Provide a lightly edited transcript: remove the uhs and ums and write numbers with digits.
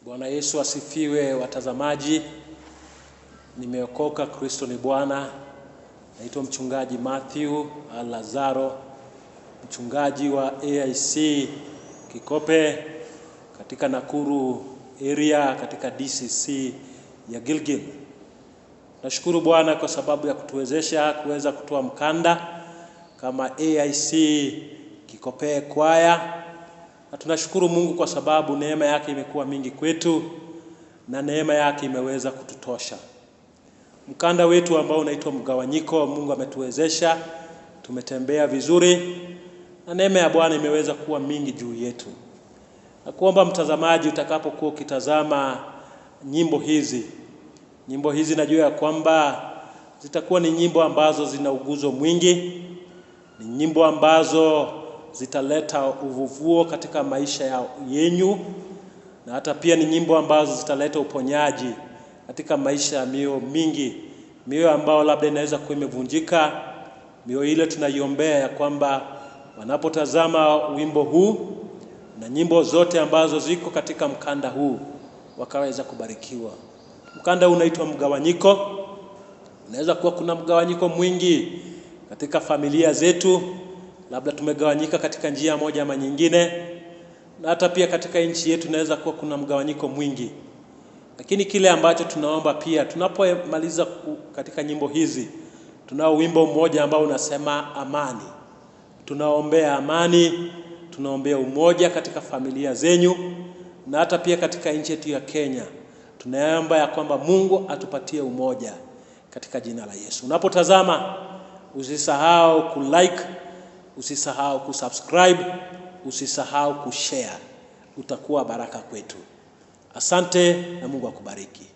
Bwana Yesu asifiwe watazamaji. Nimeokoka, Kristo ni Bwana. Naitwa mchungaji Matthew Lazaro, mchungaji wa AIC Kikope katika Nakuru area, katika DCC ya Gilgil. Nashukuru Bwana kwa sababu ya kutuwezesha kuweza kutoa mkanda kama AIC Kikope kwaya. Na tunashukuru Mungu kwa sababu neema yake imekuwa mingi kwetu na neema yake imeweza kututosha. Mkanda wetu ambao unaitwa mgawanyiko, Mungu ametuwezesha, tumetembea vizuri na neema ya Bwana imeweza kuwa mingi juu yetu. Na kuomba mtazamaji, utakapokuwa ukitazama nyimbo hizi najua ya kwamba zitakuwa ni nyimbo ambazo zina uguzo mwingi, ni nyimbo ambazo zitaleta uvuvuo katika maisha yenyu, na hata pia ni nyimbo ambazo zitaleta uponyaji katika maisha ya mioyo mingi, mioyo ambao labda inaweza kuwa imevunjika. Mioyo ile tunaiombea ya kwamba wanapotazama wimbo huu na nyimbo zote ambazo ziko katika mkanda huu wakaweza kubarikiwa. Mkanda unaitwa mgawanyiko. Unaweza kuwa kuna mgawanyiko mwingi katika familia zetu, labda tumegawanyika katika njia moja ama nyingine, na hata pia katika nchi yetu naweza kuwa kuna mgawanyiko mwingi. Lakini kile ambacho tunaomba pia, tunapomaliza katika nyimbo hizi, tunao wimbo mmoja ambao unasema amani. Tunaombea amani, tunaombea umoja katika familia zenyu, na hata pia katika nchi yetu ya Kenya. Tunaomba ya kwamba Mungu atupatie umoja katika jina la Yesu. Unapotazama, usisahau kulike, usisahau kusubscribe, usisahau kushare. Utakuwa baraka kwetu. Asante na Mungu akubariki.